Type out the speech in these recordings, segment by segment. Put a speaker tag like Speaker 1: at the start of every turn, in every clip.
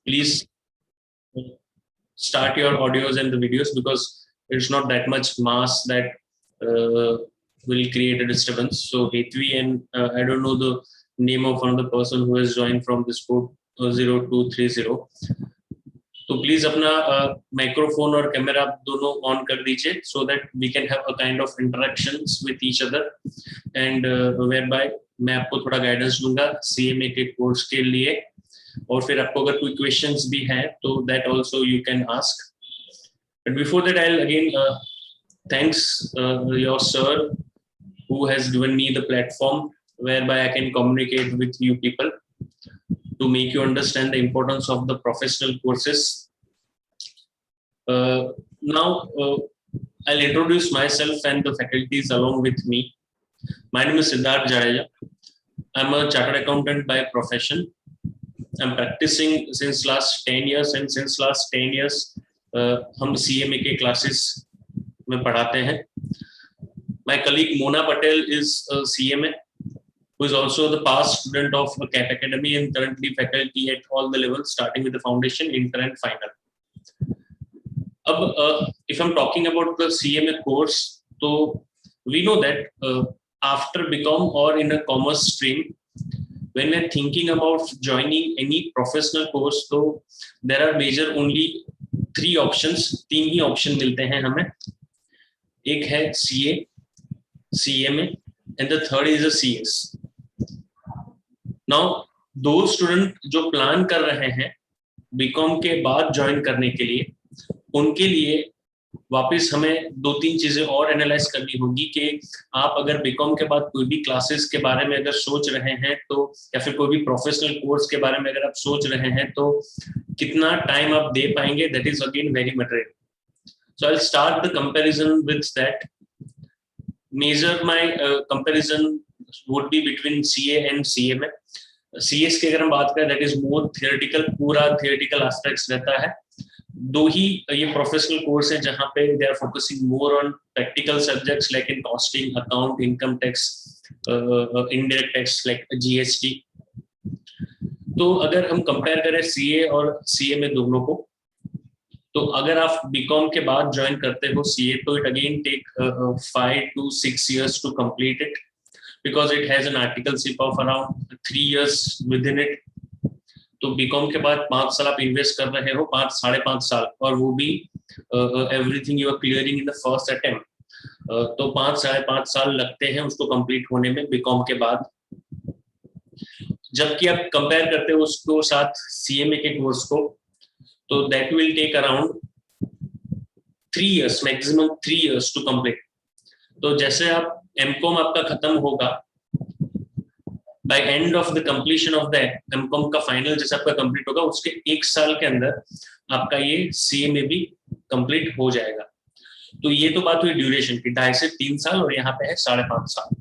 Speaker 1: please start your audios and the videos, because it's not that much mass that will create a disturbance. So Hetvi and I don't know the name of one of the person who has joined from this code 0230. तो please अपना microphone और camera दोनों on कर दीजिए, so that we can have a kind of interactions with each other, and whereby मैं आपको थोड़ा guidance दूंगा सीएमए के कोर्स के लिए, और फिर आपको अगर कोई क्वेश्चंस भी हैं तो that also you can ask. But before that I will again thanks your sir who has given me the platform whereby I can communicate with you people to make you understand the importance of the professional courses. Now I'll introduce myself and the faculties along with me. My name is Siddharth Jadeja. I'm a chartered accountant by profession. I'm practicing since last 10 years, and since last 10 years हम CMA के classes में पढ़ाते हैं. My colleague Mona Patel is a CMA who is also the past student of CAT Academy and currently faculty at all the levels, starting with the foundation, inter and final. If I'm talking about the CMA course, so we know that after BCom or in a commerce stream, when we're thinking about joining any professional course, so there are major only three options. तीन ही option मिलते हैं हमें. एक है CA, CMA, and the third is a CS. Now, those student जो plan कर रहे हैं BCom के बाद ज्वाइन करने के लिए, उनके लिए वापस हमें दो तीन चीजें और एनालाइज करनी होगी कि आप अगर बीकॉम के बाद कोई भी क्लासेस के बारे में अगर सोच रहे हैं तो, या फिर कोई भी प्रोफेशनल कोर्स के बारे में अगर आप सोच रहे हैं तो कितना टाइम आप दे पाएंगे, that is again very matter. So I will start the comparison with that. Major my comparison would be between CA and CMA. CS की अगर हम बात करें, दैट इज मोर थियोरेटिकल, पूरा थियोरेटिकल एस्पेक्ट्स रहता है. दो ही ये प्रोफेशनल कोर्स है जहां पे they are focusing more on practical subjects like in costing, account, income tax, indirect tax like GST. तो अगर हम कंपेयर करें सीए और सीएमए दोनों को, तो अगर आप बीकॉम के बाद ज्वाइन करते हो सीए, तो it again take 5 to 6 years to complete it, because it has an articleship of around 3 years within it. तो बीकॉम के बाद 5 साल आप इन्वेस्ट कर रहे हो, 5-5.5 साल, और वो भी everything you are clearing in the first attempt. तो 5-5.5 साल लगते हैं उसको कंप्लीट होने में बीकॉम के बाद. जबकि आप कंपेयर करते हो उसको साथ सीएमए के कोर्स को, तो that will take around 3 years, maximum 3 years to complete. तो जैसे आप एमकॉम आपका खत्म होगा, by end of the completion of that MCOM का फाइनल जैसे आपका कंप्लीट होगा, उसके 1 साल के अंदर आपका ये CMA भी कंप्लीट हो जाएगा. तो ये तो बात हुई ड्यूरेशन की, 2.5 से 3 साल, और यहाँ पे है 5.5 साल.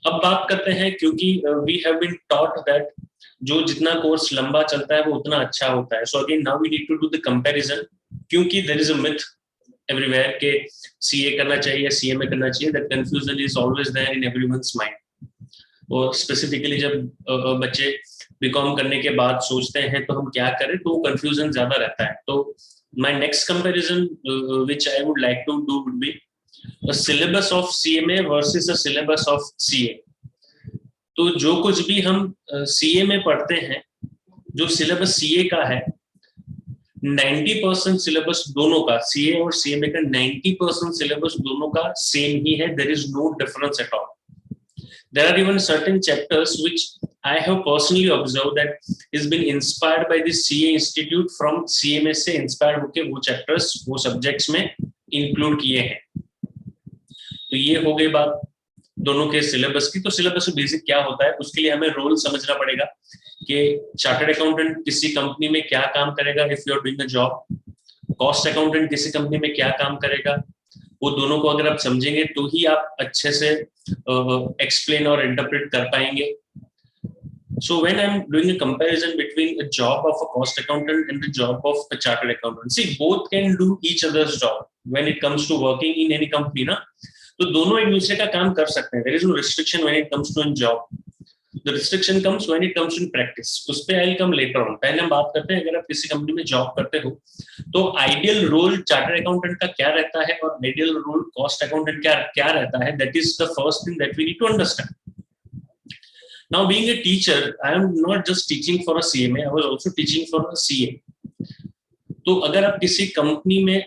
Speaker 1: अब बात करते हैं, क्योंकि we have been taught that जो जितना कोर्स लंबा चलता है वो उतना अच्छा होता है. So again now we need to do the comparison, क्योंकि there is a myth everywhere के CA करना चाहिए, CMA करना चाहिए. That confusion is always there in everyone's mind. और स्पेसिफिकली जब बच्चे बीकॉम करने के बाद सोचते हैं तो हम क्या करें, तो कंफ्यूजन ज्यादा रहता है. तो my next comparison which I would like to do would be a syllabus of CMA versus a syllabus of CA. तो जो कुछ भी हम सीए में पढ़ते हैं, जो सिलेबस सीए का है, 90% सिलेबस दोनों का, सीए और सीएमए का 90% सिलेबस दोनों का सेम ही है. There is no difference at all. There are even certain chapters which I have personally observed that is been inspired by the CA Institute from CMA से inspired होके वो chapters वो subjects में include किए हैं. तो ये हो गई बात दोनों के syllabus की. तो syllabus में basic क्या होता है, उसके लिए हमें role समझना पड़ेगा कि chartered accountant किसी कंपनी में क्या काम करेगा if you are doing a job, cost accountant किसी कंपनी में क्या काम करेगा. वो दोनों को अगर आप समझेंगे तो ही आप अच्छे से एक्सप्लेन और इंटरप्रेट कर पाएंगे. So when I'm doing a comparison between a job of a cost accountant and the job of a chartered accountant, see both can do each other's job when it comes to working in any company ना. तो दोनों एक दूसरे का काम कर सकते हैं. There is no restriction when it comes to a job. The restriction comes when it comes in practice. उस पे I'll come later on. पहले हम बात करते हैं अगर आप किसी कंपनी में जॉब करते हो तो आइडियल रोल चार्टर्ड अकाउंटेंट का क्या रहता है और आइडियल रोल कॉस्ट अकाउंटेंट क्या रहता है. That is the first thing that we need to understand. Now, being a teacher, I am not just teaching for a CMA. I was also teaching for a CA. तो अगर आप किसी company में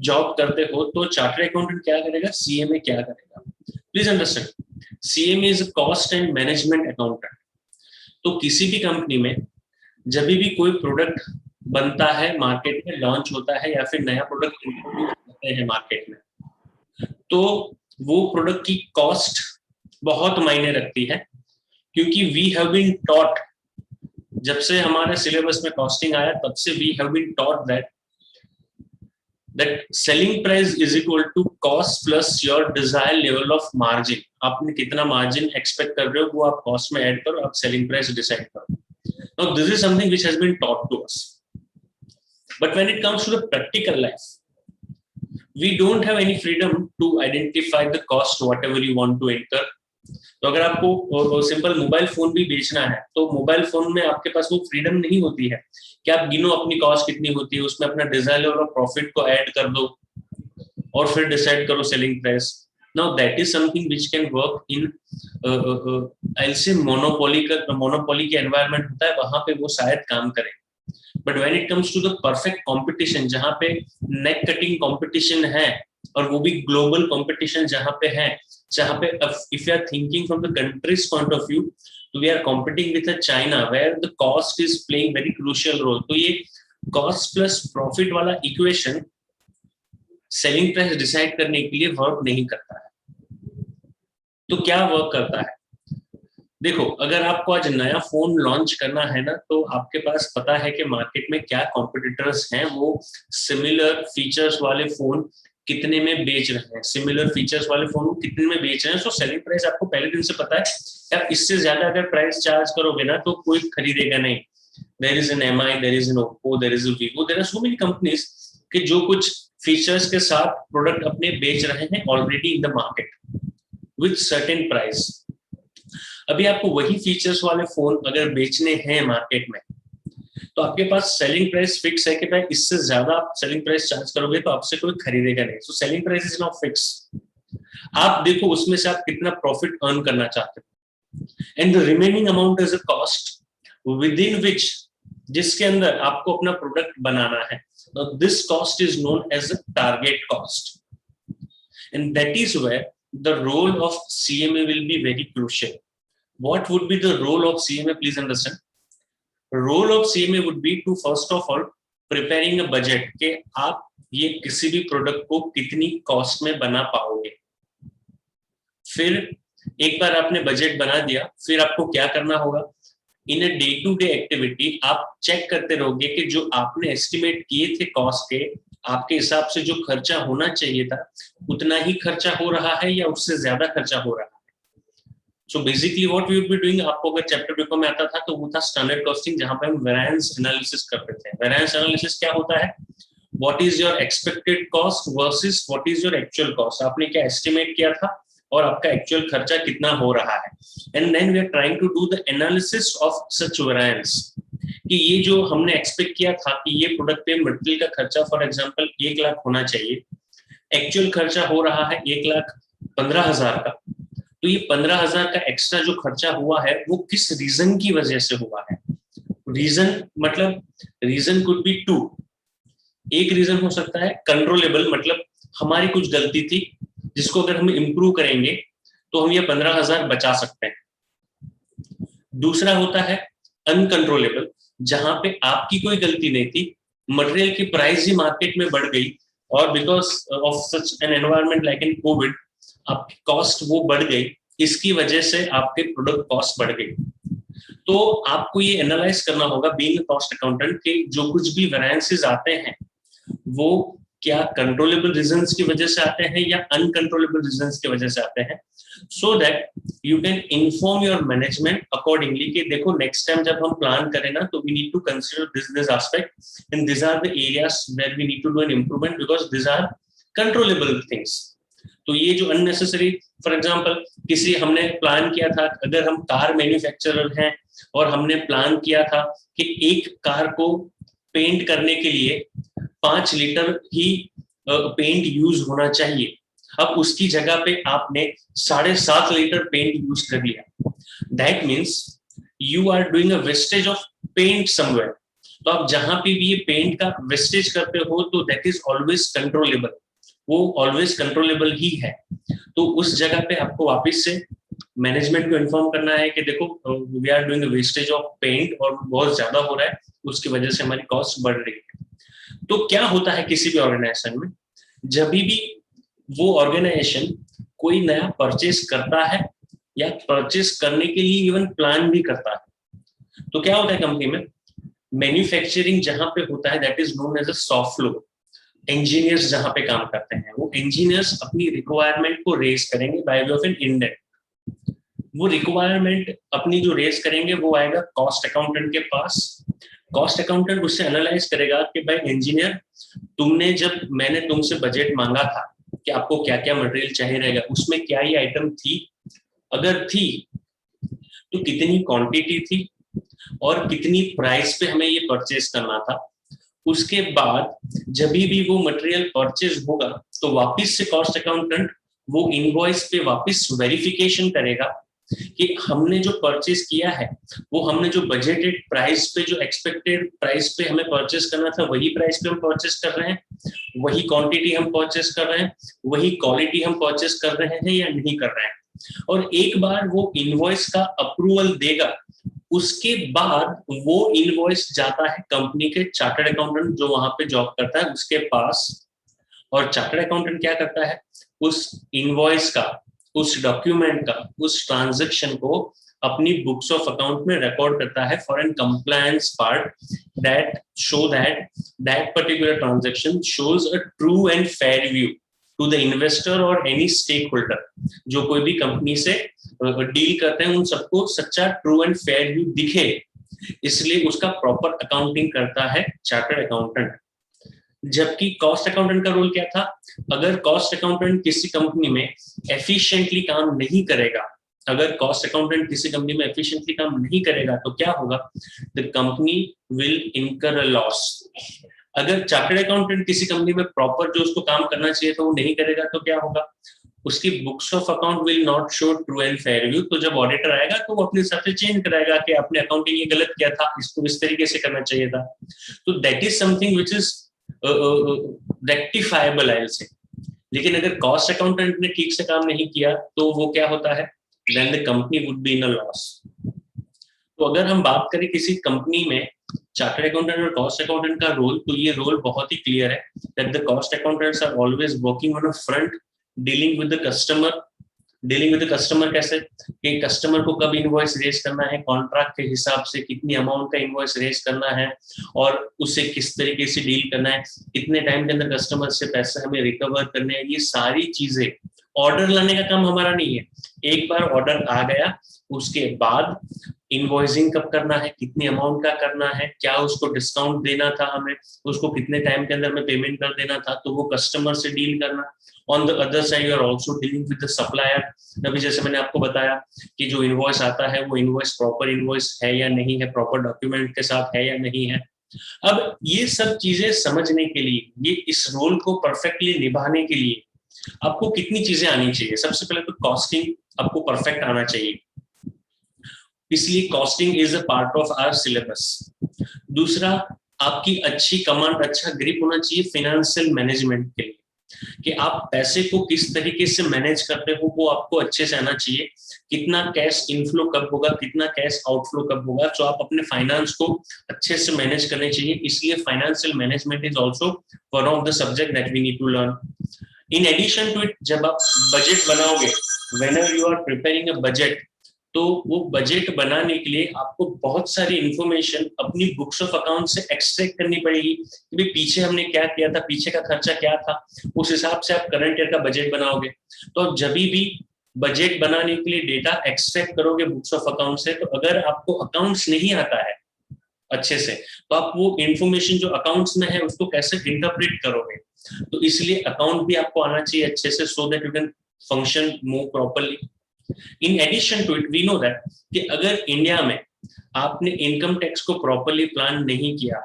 Speaker 1: job करते हो तो chartered accountant क्या करेगा, CMA क्या करेगा. Please understand, CMA is cost and management accountant. तो किसी भी कंपनी में जब भी कोई प्रोडक्ट बनता है, मार्केट में लॉन्च होता है या फिर नया प्रोडक्ट इंट्रोड्यूस करते हैं मार्केट में, तो वो प्रोडक्ट की कॉस्ट बहुत मायने रखती है. क्योंकि वी हैव बीन टॉट, जब से हमारे सिलेबस में कॉस्टिंग आया तब से we have been taught that selling price is equal to cost plus your desired level of margin. आपने कितना मार्जिन एक्सपेक्ट कर रहे हो वो आप कॉस्ट में ऐड करो, आप सेलिंग प्राइस डिसाइड करो. Now this is something which has been taught to us, but when it comes to the practical life, we don't have any freedom to identify the cost whatever you want to incur. तो अगर आपको simple mobile phone भी बेचना है तो mobile phone में आपके पास वो फ्रीडम नहीं होती है कि आप गिनो अपनी कॉस्ट कितनी होती है, उसमें अपना डिजायर लेवल ऑफ प्रॉफिट को ऐड कर दो और फिर डिसाइड करो selling price. Now that is something which can work in I say monopoly के एनवायरनमेंट होता है, वहां पे वो शायद काम करे. But when it comes to the perfect competition, जहां पे नेक कटिंग कंपटीशन है और वो भी ग्लोबल कंपटीशन जहां पे है, जहां पे if you are thinking from the country's point of view, we are competing with China where the cost is playing very crucial role. तो ये cost plus profit वाला equation selling price decide करने के लिए वर्क नहीं करता है. तो क्या वर्क करता है? देखो, अगर आपको आज नया फोन लॉन्च करना है ना, तो आपके पास पता है कि मार्केट में क्या कॉम्पिटिटर्स हैं, वो सिमिलर फीचर्स वाले फोन कितने में बेच रहे हैं, सिमिलर फीचर्स वाले फोन कितने में बेच रहे हैं. सो सेलिंग प्राइस आपको पहले दिन से पता है. यार इससे ज्यादा अगर प्राइस चार्ज करोगे ना तो कोई खरीदेगा नहीं. There is an MI, there is an Oppo, there is a Vivo, there are so many companies कि जो कुछ फीचर्स के साथ प्रोडक्ट अपने बेच रहे हैं already in the market with certain price. अभी आपको वही फीचर्स वाले फोन अगर बेचने हैं मार्केट में तो आपके पास सेलिंग प्राइस फिक्स है कि भाई इससे ज्यादा आप सेलिंग प्राइस चार्ज करोगे तो आपसे कोई खरीदेगा नहीं. So selling price is not fix. आप देखो उसमें से आप कितना प्रॉफिट अर्न करना चाहते हो and the remaining amount is a cost within which, जिसके अंदर आपको अपना प्रोडक्ट बनाना है. This cost is known as a target cost and that is where the role of CMA will be very crucial. What would be the role of CMA? Please understand. Role of CMA would be to first of all preparing a budget कि आप ये किसी भी product को कितनी cost में बना पाओगे. फिर एक बार आपने बजट बना दिया, फिर आपको क्या करना होगा, in a day to day activity आप चेक करते रहोगे कि जो आपने एस्टिमेट किए थे कॉस्ट के, आपके हिसाब से जो खर्चा होना चाहिए था उतना ही खर्चा हो रहा है या उससे ज्यादा खर्चा हो रहा है. So basically what we would be doing, आपको अगर चैप्टर पेपर में आता था तो वो था स्टैंडर्ड कॉस्टिंग, जहां पे हम वेरिएंस एनालिसिस करते थे. वेरिएंस एनालिसिस क्या होता है? What is your expected cost versus what is your actual cost. आपने क्या एस्टिमेट किया था और आपका एक्चुअल खर्चा कितना हो रहा है. And then we are trying to do the analysis of such variance कि ये जो हमने एक्सपेक्ट किया था कि ये प्रोडक्ट पे मटेरियल का खर्चा फॉर एग्जांपल 1 लाख होना चाहिए, एक्चुअल खर्चा हो रहा है 1,15,000 का. तो ये 15,000 का एक्स्ट्रा जो खर्चा हुआ है वो किस रीजन की वजह से हुआ है. रीजन मतलब रीजन कुड बी 2. एक रीजन हो सकता है कंट्रोलेबल, मतलब हमारी कुछ गलती थी जिसको अगर हम इम्प्रूव करेंगे तो हम ये 15,000 बचा सकते हैं. दूसरा होता है अनकंट्रोलेबल, जहां पे आपकी कोई गलती नहीं थी, मटेरियल की प्राइस ही मार्केट में बढ़ गई और because of such an environment like in Covid आपकी कॉस्ट वो बढ़ गई, इसकी वजह से आपके प्रोडक्ट कॉस्ट बढ़ गई. तो आपको ये एनालाइज करना होगा बीइंग कॉस्ट अकाउंटेंट के जो कुछ भी वेरिएंसेस आते हैं वो क्या कंट्रोलेबल रीजंस की वजह से आते हैं या अनकंट्रोलेबल रीजंस की वजह से आते हैं, so that you can inform your management accordingly कि देखो नेक्स्ट टाइम जब हम प्लान करें ना तो we need to consider this aspect and this are the areas where we need to do an improvement because this are controllable things. तो ये जो अननेसेसरी फॉर एग्जाम्पल किसी हमने प्लान किया था, अगर हम कार मैन्युफैक्चरर हैं और हमने प्लान किया था कि एक कार को पेंट करने के लिए 5 लीटर ही पेंट यूज होना चाहिए, अब उसकी जगह पे आपने 7.5 लीटर पेंट यूज कर लिया, that means you are doing a wastage of paint somewhere. तो आप जहां पे भी ये पेंट का वेस्टेज करते हो तो दैट इज ऑलवेज कंट्रोलेबल, वो ऑलवेज कंट्रोलेबल ही है। तो उस जगह पे आपको वापस से मैनेजमेंट को इन्फॉर्म करना है कि देखो we are doing wastage of paint और बहुत ज्यादा हो रहा है, उसकी वजह से हमारी कॉस्ट बढ़ रही है। तो क्या होता है किसी भी ऑर्गेनाइजेशन में, जब भी वो ऑर्गेनाइजेशन कोई नया परचेस करता है या परचेस करने के लिए इवन प्लान भी करता है, तो क्या होता है कंपनी में, मैन्युफैक्चरिंग जहां पे होता है that is known as a shop floor. Engineers जहां पे काम करते हैं वो इंजीनियर्स अपनी रिक्वायरमेंट को रेज करेंगे by way of an index. वो रिक्वायरमेंट अपनी जो रेज करेंगे वो आएगा कॉस्ट अकाउंटेंट के पास। कॉस्ट अकाउंटेंट उससे एनालाइज करेगा कि भाई इंजीनियर, तुमने जब मैंने तुमसे बजट मांगा था कि आपको क्या क्या मटेरियल चाहिए रहेगा, उसमें क्या ये आइटम थी, अगर थी तो कितनी क्वांटिटी थी और कितनी प्राइस पे हमें ये परचेज करना था। उसके बाद जब भी वो मटेरियल परचेज होगा तो वापस से कॉस्ट अकाउंटेंट वो इनवॉइस पे वापस वेरिफिकेशन करेगा कि हमने जो परचेज किया है वो हमने जो बजटेड प्राइस पे, जो एक्सपेक्टेड प्राइस पे हमें परचेज करना था वही प्राइस पे हम परचेज कर रहे हैं, वही क्वांटिटी हम परचेज कर रहे हैं, वही क्वालिटी हम परचेज कर रहे हैं या नहीं कर रहे हैं। और एक बार वो इनवॉइस का अप्रूवल देगा, उसके बाद वो इनवॉइस जाता है कंपनी के चार्टर्ड अकाउंटेंट जो वहां पे जॉब करता है उसके पास, और चार्टर्ड अकाउंटेंट क्या करता है, उस इनवॉइस का, उस डॉक्यूमेंट का, उस ट्रांजैक्शन को अपनी बुक्स ऑफ अकाउंट में रिकॉर्ड करता है for an compliance part, that show that that particular transaction shows a true and fair view to the investor और एनी स्टेक होल्डर। जो कोई भी कंपनी से डील करते हैं उन सबको सच्चा ट्रू एंड फेयर व्यू दिखे, इसलिए उसका प्रॉपर अकाउंटिंग करता है चार्टर्ड अकाउंटेंट। जबकि कॉस्ट अकाउंटेंट का रोल क्या था, अगर कॉस्ट अकाउंटेंट किसी कंपनी में एफिशिएंटली काम नहीं करेगा, अगर कॉस्ट अकाउंटेंट किसी कंपनी में एफिशिएंटली काम नहीं करेगा तो क्या होगा, द कंपनी विल इनकर अ लॉस। अगर चार्टर्ड अकाउंटेंट किसी कंपनी में प्रॉपर जो उसको काम करना चाहिए तो वो नहीं करेगा तो क्या होगा, उसकी books of account will not show true and fair view. तो जब ऑडिटर आएगा तो वो अपने हिसाब से चेंज कराएगा कि आपने अकाउंटिंग ये गलत किया था, इसको इस तरीके से करना चाहिए था। तो that is something which is rectifiable I will say. लेकिन अगर कॉस्ट अकाउंटेंट ने ठीक से काम नहीं किया तो वो क्या होता है, then the company would be in a loss. तो अगर हम बात करें किसी कंपनी में चार्टर्ड अकाउंटेंट और कॉस्ट अकाउंटेंट का रोल, तो ये रोल बहुत ही क्लियर है that the cost accountants are always working on a front dealing with the customer. Dealing with the customer कैसे, कि कस्टमर को कब इनवॉइस रेज करना है, कॉन्ट्रैक्ट के हिसाब से कितनी अमाउंट का इनवॉइस रेज करना है और उससे किस तरीके से डील करना है, कितने टाइम के अंदर कस्टमर से पैसे हमें रिकवर करने हैं, ये सारी चीजें। ऑर्डर लाने का काम हमारा नहीं है, एक बार ऑर्डर आ गया उसके बाद इनवॉइसिंग कब करना है, कितनी अमाउंट का करना है, क्या उसको डिस्काउंट देना था हमें, उसको कितने टाइम के अंदर में पेमेंट कर देना था, तो वो कस्टमर से डील करना। On the other side you are also dealing with the supplier. अभी जैसे मैंने आपको बताया कि जो इनवॉइस आता है वो इनवॉइस प्रॉपर इनवॉइस है या नहीं है, प्रॉपर डॉक्यूमेंट के साथ है या नहीं है। अब ये सब चीजें समझने के लिए, ये इस रोल को परफेक्टली निभाने के लिए आपको कितनी चीजें आनी चाहिए। सबसे पहले तो कॉस्टिंग आपको परफेक्ट आना चाहिए, इसलिए costing is a part of our syllabus. दूसरा, आपकी अच्छी कमांड, अच्छा ग्रिप होना चाहिए फाइनेंशियल मैनेजमेंट के लिए, कि आप पैसे को किस तरीके से मैनेज करते हो वो आपको अच्छे से आना चाहिए। कितना कैश इनफ्लो कब होगा, कितना कैश आउटफ्लो कब होगा, तो आप अपने फाइनेंस को अच्छे से मैनेज करने चाहिए। इसलिए financial management is also one of the subject that we need to learn. In addition to it, जब आप बजट बनाओगे, whenever you are preparing a budget, तो वो बजट बनाने के लिए आपको बहुत सारी इंफॉर्मेशन अपनी बुक्स ऑफ अकाउंट से एक्सट्रैक्ट करनी पड़ेगी कि भाई पीछे हमने क्या किया था, पीछे का खर्चा क्या था, उस हिसाब से आप करंट ईयर का बजट बनाओगे। तो जब भी बजट बनाने के लिए डेटा एक्सट्रैक्ट करोगे बुक्स ऑफ अकाउंट से, तो अगर आपको अकाउंट्स नहीं आता है अच्छे से, तो आप वो इंफॉर्मेशन जो अकाउंट्स में है उसको कैसे इंटरप्रेट करोगे। तो इसलिए अकाउंट भी आपको आना चाहिए अच्छे से, so that you can function more properly. In addition to it, we know that कि अगर इंडिया में आपने इनकम टैक्स को प्रॉपरली प्लान नहीं किया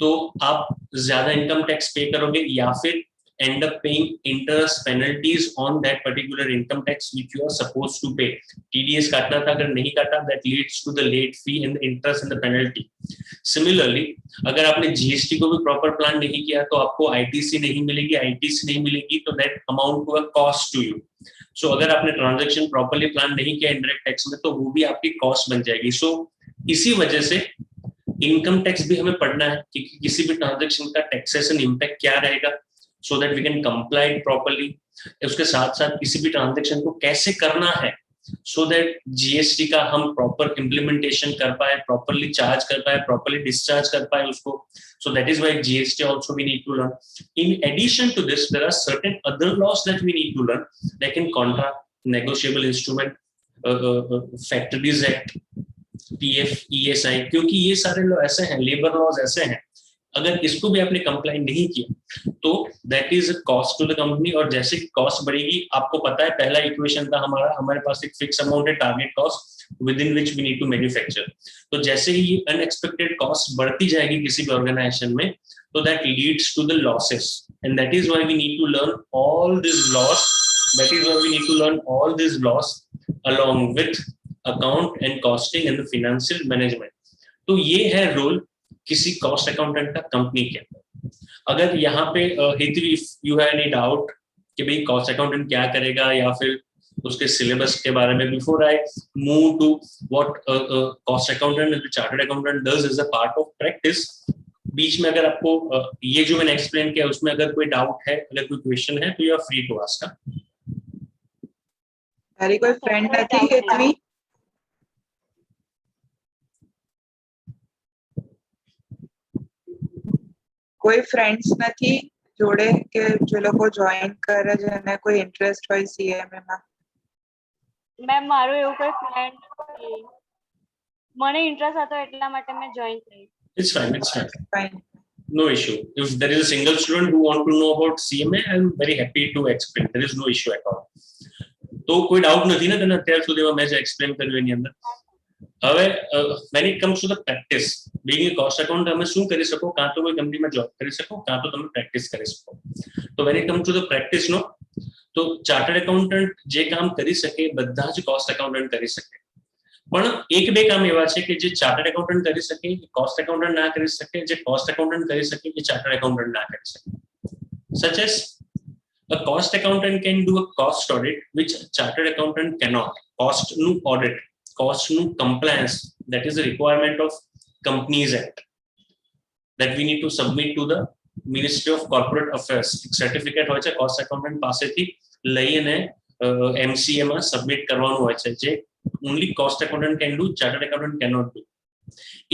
Speaker 1: तो आप ज्यादा इनकम टैक्स पे करोगे या फिर end up paying interest penalties on that particular income tax which you are supposed to pay. TDS काटना था, अगर नहीं काटा, that leads to the late fee and the interest and the penalty. Similarly, अगर आपने GST को भी proper plan नहीं किया तो आपको ITC नहीं मिलेगी, ITC नहीं मिलेगी तो that amount to a cost to you. So अगर आपने transaction properly plan नहीं किया indirect tax में तो वो भी आपकी cost बन जाएगी. So इसी वजह से इनकम टैक्स भी हमें पढ़ना है कि किसी भी ट्रांजैक्शन का टैक्सेशन इम्पैक्ट क्या रहेगा, so that we can comply it properly. उसके साथ साथ किसी भी ट्रांजैक्शन को कैसे करना है so that GST का हम proper implementation कर पाए, properly charge कर पाए, properly discharge कर पाए उसको. So that is why GST also we need to learn. In addition to this, there are certain other laws that we need to learn, like in contract, negotiable instrument, Factories Act, PF, ESI, क्योंकि ये सारे law ऐसे हैं, labour laws ऐसे हैं, अगर इसको भी आपने कंप्लाई नहीं किया तो that is a cost to the company. और जैसे कॉस्ट बढ़ेगी, आपको पता है पहला इक्वेशन था हमारे पास एक फिक्स अमाउंट है target cost within which we need to manufacture. तो जैसे ही ये अनएक्सपेक्टेड कॉस्ट बढ़ती जाएगी किसी भी ऑर्गेनाइजेशन में तो that leads to the losses, and that is why we need to learn all this loss. That is why we need to learn all this loss along with account and costing and the financial management. तो ये है role किसी cost accountant का company के अंदर. अगर यहाँ पे if you have any doubt कि भाई कॉस्ट अकाउंटेंट क्या करेगा या फिर उसके सिलेबस के बारे में, before I move to what cost accountant and chartered accountant does as a part of practice, बीच में अगर आपको ये जो मैंने एक्सप्लेन किया उसमें अगर कोई डाउट है, अगर कोई क्वेश्चन है तो you are free to ask.
Speaker 2: तारी कोई फ्रेंड નથી હેતવી? કોઈ ફ્રેન્ડ્સ નથી જોડે કે જે લોકો જોઈન કરે છે અને કોઈ ઇન્ટરેસ્ટ હોય સીએમએ માં?
Speaker 3: મેમ મારું એવું કોઈ ફ્રેન્ડ નથી, મને ઇન્ટરેસ્ટ હતો એટલા માટે મેં જોઈન કરી.
Speaker 1: It's fine, it's fine.
Speaker 2: Fine.
Speaker 1: No issue. If there is a single student who want to know about CMA, I'm very happy to explain. There is no issue at all. तो कोई doubt નથી ને તને અત્યાર સુધીમાં મેં જે explain કર્યું એની અંદર. હવે when it comes to the practice, being a cost accountant તમે શું કરી શકો, કાં તો કોઈ કંપનીમાં જોબ કરી શકો, કાં તો તમે પ્રેક્ટિસ કરી શકો. તો when it comes to the practice નો, તો ચાર્ટર્ડ એકાઉન્ટન્ટ જે કામ કરી શકે બધા જ કોસ્ટ એકાઉન્ટન્ટ કરી શકે. પણ એક બે કામ એવા છે કે જે ચાર્ટર્ડ એકાઉન્ટન્ટ કરી શકે કોસ્ટ એકાઉન્ટન્ટ ના કરી શકે, જે કોસ્ટ એકાઉન્ટન્ટ કરી શકે એ ચાર્ટર્ડ એકાઉન્ટન્ટ ના કરી શકે. Such as a cost accountant can do a cost audit which a chartered accountant cannot. Cost nu audit, cost nu compliance, that is a requirement of Companies Act that we need to submit to the Ministry of Corporate Affairs. certificate હોય છે cost accountant પાસેથી લઈને MCA માં submit કરવાનું હોય છે, જે only cost accountant can do, chartered accountant cannot do.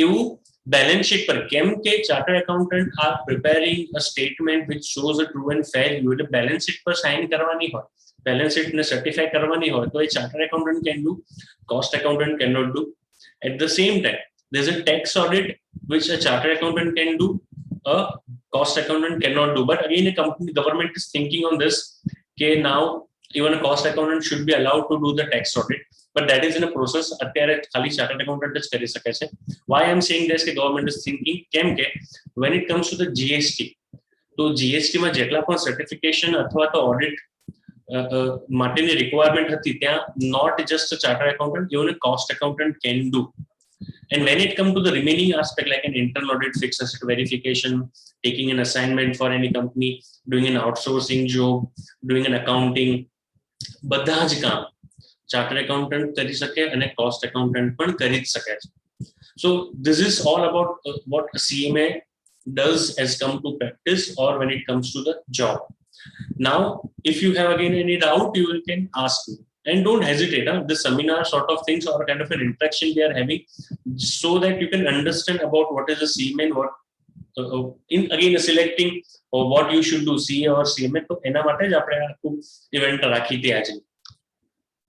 Speaker 1: એવું balance sheet પર, કેમ કે chartered accountant are preparing a statement which shows a true and fair view, એટલે balance sheet પર સાઇન કરવાની હોય, balance sheet ને certify કરવાની હોય તો એ chartered accountant can do, cost accountant cannot do. At the same time, there's a tax audit which a chartered accountant can do, a cost accountant cannot do. But again, a company, government is thinking on this, okay, now even a cost accountant should be allowed to do the tax audit, but that is in a process. અત્યારે ખાલી chartered accountant જ કરી શકે છે. Why I'm saying this કે government is thinking, કેમ કે when it comes to the GST, તો GST માં જેટલા પણ certification અથવા તો audit માટેની requirement હતી ત્યાં not just a chartered accountant, even a cost accountant can do. And when it comes to the remaining aspect like an internal audit, fixed asset verification, taking an assignment for any company, doing an outsourcing job, doing an accounting, બધા જ કામ chartered accountant કરી શકે અને cost accountant પણ કરી જ શકે છે. So this is all about what CMA does as come to practice or when it comes to the job. Now, if you have again any doubt, you can ask me. And don't hesitate. This seminar sort of things or kind of an interaction we are having so that you can understand about what is a CMA and what in again selecting or what you should do, CA or CMA. તો એના માટે જ આપણે આખું event રાખી હતી આજે.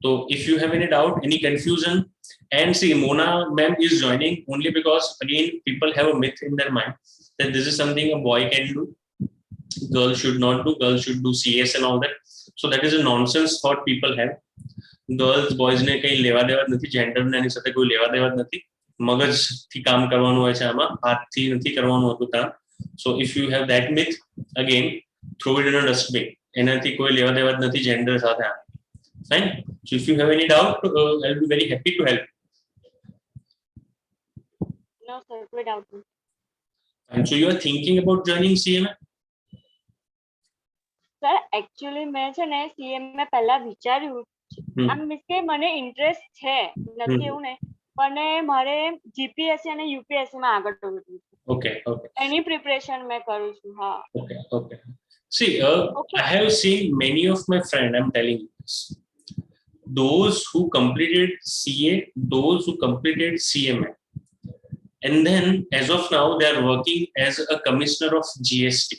Speaker 1: So if you have any doubt, any confusion, and see Mona ma'am is joining only because again people have a myth in their mind that this is something a boy can do. girls should not do, girls should do CS and all that. So that is a nonsense thought people have. Girls boys ને કઈ લેવા દેવા જ નથી, gender ને એની સાથે કોઈ લેવા દેવા જ નથી. મગજથી કામ કરવાનું હોય છે આમાં, હાથથી નથી કરવાનું હોતું કામ. So if you have that myth, again throw it in a dustbin. એનાથી કોઈ લેવા દેવા જ નથી જેન્ડર સાથે. Fine. So if you have any doubt, I'll be very happy to help.
Speaker 3: No sir, કોઈ doubt નથી.
Speaker 1: And so you are thinking about joining CMA?
Speaker 3: Sir actually મેં છે ને સીએમએ પહેલા વિચાર્યું, આમ મીન્સ કે મને ઇન્ટરેસ્ટ છે, નથી એવું ને, પણ મારે જીપીએસસી અને યુપીએસસી માં આગળ જવું છે.
Speaker 1: Okay, okay.
Speaker 3: એની પ્રિપરેશન મેં કરું છું. હા.
Speaker 1: Okay, okay. See, I have seen many of my friends, I'm telling you this. Those who completed CA, those who completed CMA, and then as of now they are working as a commissioner of GST.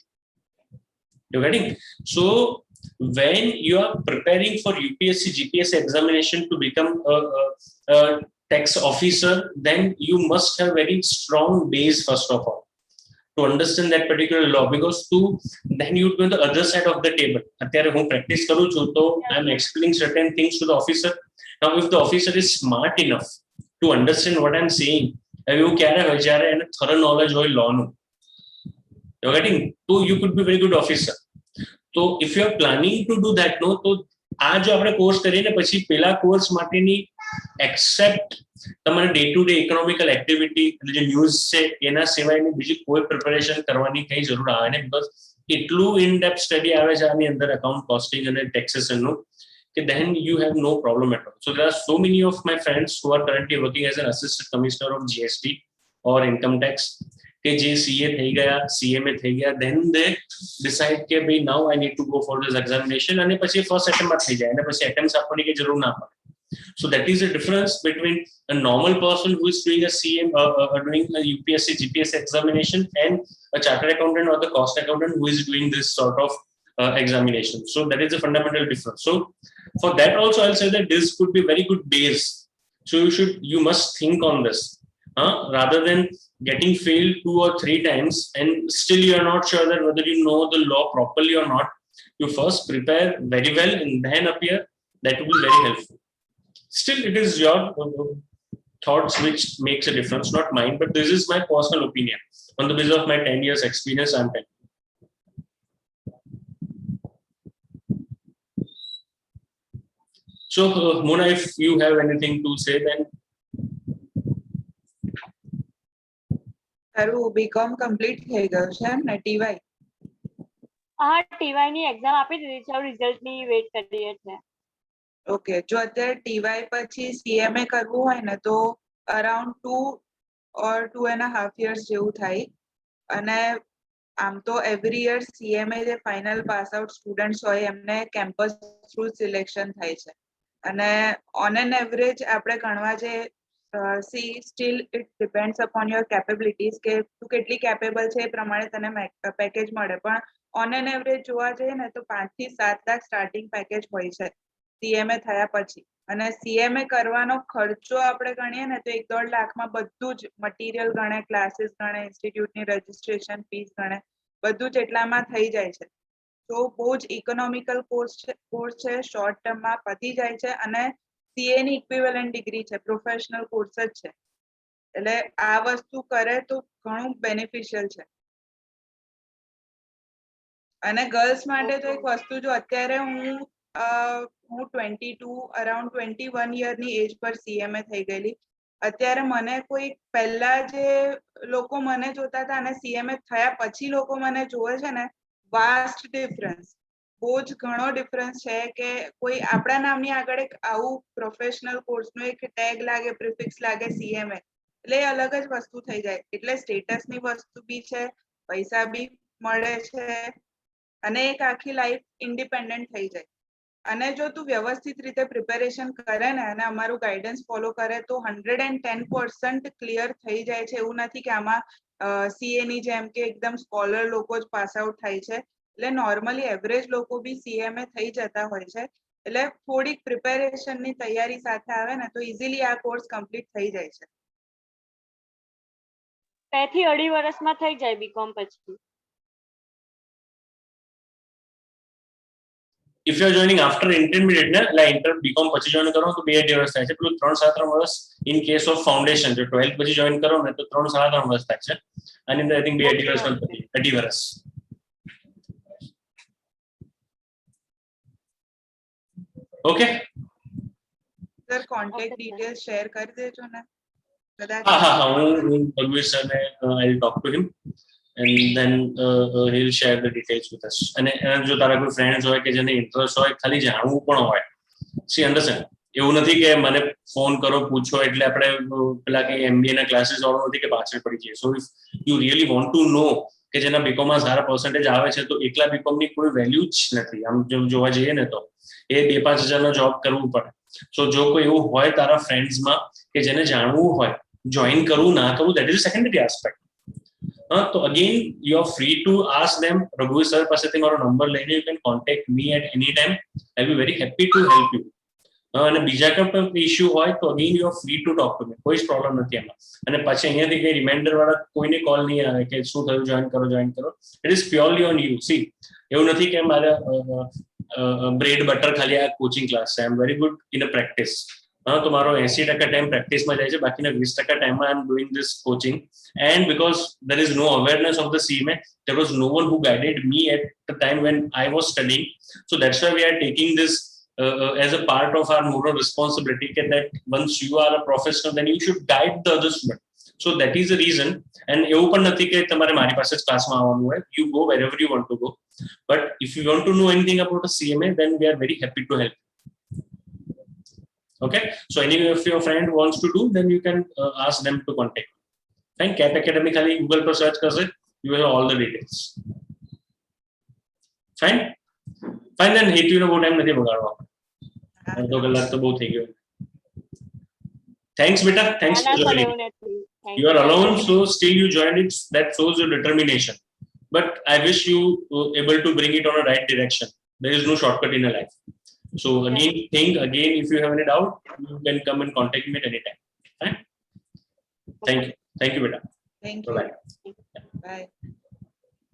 Speaker 1: You getting? So when you are preparing for UPSC GPSC examination to become a tax officer, then you must have very strong base first of all to understand that particular law, because then you would be on the other side of the table. અત્યારે હું practice કરું છું તો I am explaining certain things to the officer. Now if the officer is smart enough to understand what I am saying, એવું ક્યારે હોય જ્યારે એને thorough knowledge હોય law નું. You getting? So you could be very good officer. So if you are planning to do that, no, તો આ જો આપણે કોર્સ કરીએ ને પછી પેલા કોર્સ માટેની એક્સેપ્ટ તમારે day to day economical activity જે ન્યૂઝ છે એના સિવાયની બીજી કોઈ પ્રિપેરેશન કરવાની કઈ જરૂર આવે ને, બીકોઝ એટલું ઇન ડેપ્થ સ્ટડી આવે છે આની અંદર અકાઉન્ટ કોસ્ટિંગ અને ટેક્સેશનનું કે then you have no problem at all. So there are so many of my friends who are currently working as an assistant commissioner of GST or income tax, કે જે CA થઈ ગયા, CMA થઈ ગયા, then they decide કે ભાઈ now I need to go for this examination, અને પછી first attempt થઈ જાય અને પછી attempts આપવાની કઈ જરૂર ના પડે. So that is the difference between a normal person who is doing a CM doing a UPSC GPSC examination and a chartered accountant or the cost accountant who is doing this sort of examination. So that is the fundamental difference. So for that also I'll say that this could be very good base. So you must think on this, rather than getting failed 2 or 3 times and still you are not sure that whether you know the law properly or not. You first prepare very well and then appear. That will be very helpful. Still it is your thoughts which makes a difference, not mine, but this is my personal opinion on the basis of my 10 years experience. I'm telling. So Mona, if you have anything to say, then
Speaker 2: તારું BCom complete થઈ ગયું છે ને ટીવાય?
Speaker 3: હા, ટીવાય ની exam આપી દીધી છે, રિઝલ્ટ ની વેઇટ કરીએ છીએ.
Speaker 2: ઓકે, જો અત્યારે ટીવાય પછી સીએમએ કરવું હોય ને તો અરાઉન્ડ 2 or 2.5 years જેવું થાય. અને આમ તો એવરી યર સીએમએ જે ફાઇનલ પાસ આઉટ સ્ટુડન્ટ્સ હોય એમને કેમ્પસ થ્રુ સિલેક્શન થાય છે. અને ઓન એન એવરેજ આપણે ગણવા જે C steel it depends upon your capabilities કે તું કેટલી કેપેબલ છે એ પ્રમાણે તને પેકેજ મળે. પણ ઓન એન એવરેજ જોવા જઈએ ને તો 5 થી 7 લાખ સ્ટાર્ટિંગ પેકેજ હોય છે સીએમએ થયા પછી. અને સીએમએ કરવાનો ખર્ચો આપણે ગણીએ ને તો 1-1.5 લાખમાં બધું જ મટીરિયલ ગણે, ક્લાસીસ ગણે, ઇન્સ્ટિટ્યૂટની રજિસ્ટ્રેશન ફીસ ગણે, બધું જ એટલામાં થઈ જાય છે. તો બહુ જ ઇકોનોમિકલ કોર્સ છે, શોર્ટ ટર્મમાં પતી જાય છે અને સીએ ની ઇક્વિવેલન્ટ ડિગ્રી છે, પ્રોફેશનલ કોર્સ જ છે. એટલે આ વસ્તુ કરે તો ઘણું બેનિફિશિયલ છે. અને ગર્લ્સ માટે તો એક વસ્તુ, જો અત્યારે હું 22 અરાઉન્ડ 21 યરની એજ પર સીએમએ થઈ ગયેલી. અત્યારે મને કોઈ પહેલા જે લોકો મને જોતા હતા અને સીએમએ થયા પછી લોકો મને જોવે છે ને, વાસ્ટ ડિફરન્સ, બહુ જ ઘણો ડિફરન્સ છે કે કોઈ આપણા નામની આગળ એક આવું પ્રોફેશનલ કોર્સનો એક ટેગ લાગે, પ્રિફિક્સ લાગે સીએમએ, એટલે અલગ જ વસ્તુ થઈ જાય. એટલે સ્ટેટસની વસ્તુ બી છે, પૈસા બી મળે છે અને એક આખી લાઈફ ઇન્ડિપેન્ડન્ટ થઈ જાય. અને જો તું વ્યવસ્થિત રીતે પ્રિપેરેશન કરે ને અને અમારું ગાઈડન્સ ફોલો કરે તો 110% ક્લિયર થઈ જાય છે. એવું નથી કે આમાં સીએ ની જેમ કે એકદમ સ્કોલર લોકો જ પાસ આઉટ થાય છે. એટલે નોર્મલી એવરેજ લોકો બી સીએમએ થઈ જતા હોય છે. એટલે થોડીક પ્રિપેરેશનની તૈયારી સાથે આવે ને તો ઇઝીલી આ કોર્સ કમ્પ્લીટ થઈ જાય છે.
Speaker 3: 2 થી 2.5 વર્ષમાં થઈ જાય બીકોમ પછી.
Speaker 1: if you are joining after intermediate ને એટલે inter BCom પછી join કરો તો 2.5 વર્ષ થાય છે, પેલું 3-3 વર્ષ in case of foundation જો 12th પછી join કરો ને તો 3-3 વર્ષ થાય છે, અને I think 2.5 વર્ષ પછી 30 વર્ષ. Okay
Speaker 2: sir contact details share કરી દેજો ને કદાચ.
Speaker 1: હા હું Raghuveer sir ને I'll talk to him and then he'll share the details with us. અને જો તારા કોઈ ફ્રેન્ડ્સ હોય કે જેને ઇન્ટરેસ્ટ હોય, ખાલી જાણવું પણ હોય, સી અન્ડરસ્ટેન્ડ, એવું નથી કે મને ફોન કરો પૂછો એટલે આપણે પેલા કે MBA ના ક્લાસીસ વાળો નથી કે પાછળ પડી જઈએ. So if you really want to know કે જેના BCom માં સારા પર્સન્ટેજ આવે છે, તો એકલા BCom ની કોઈ વેલ્યુ જ નથી. આમ જોવા જઈએ ને તો એ 2-5 હજારનો જોબ કરવું પડે. સો જો કોઈ એવું હોય તારા ફ્રેન્ડ્સમાં કે જેને જાણવું હોય જોઈન કરવું ના કરવું, દેટ ઇઝ સેકન્ડરી એસ્પેક્ટ. તો again you are free to ask them. રઘુવીર સર પાસેથી મારો નંબર લઈને you can contact me at any time. I be very happy to help you. અને બીજા કંઈ ઇશ્યુ હોય તો again you are free to talk to me, કોઈ જ પ્રોબ્લેમ નથી એમાં. અને પછી અહીંયાથી કંઈ રિમાઇન્ડર વાળા કોઈને કોલ નહીં આવે કે શું થયું, જોઈન કરો. It is purely on you. C એવું નથી કે મારે બ્રેડ બટર ખાલી આ કોચિંગ ક્લાસ છે. I am very good in a practice. તો મારો 80% ટાઈમ પ્રેક્ટિસમાં જાય છે, બાકીના 20% ટાઈમમાં I am doing this coaching. And because there is no awareness of the CMA, there was no one who guided me at the time when I was studying. So that's why we are taking this as a part of our moral responsibility, that once you are a professional, then you should guide the other student. So that is the reason. And એવું પણ નથી કે તમારે મારી પાસે જ ક્લાસમાં આવવાનું હોય. You go wherever you want to go. But if you want to know anything about a CMA, then we are very happy to help. Okay. So any of your friend wants to do, then you can ask them to contact. Fine. Cap Academy ખાલી Google પર search કરશે, you have all the details. Fine. Then હેતુનો બહુ time નથી બગાડવા. અડધો કલાક તો બહુ થઈ ગયો. Thanks બેટા, thanks for joining. You are alone, so still you joined it. That shows your determination. But I wish you able to bring it on a right direction. There is no shortcut in a life. So again, if you have any doubt, you can come and contact me at any time. Fine. Thank you, beta.
Speaker 2: Thank you.
Speaker 1: Bye.
Speaker 2: Bye.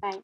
Speaker 3: Bye.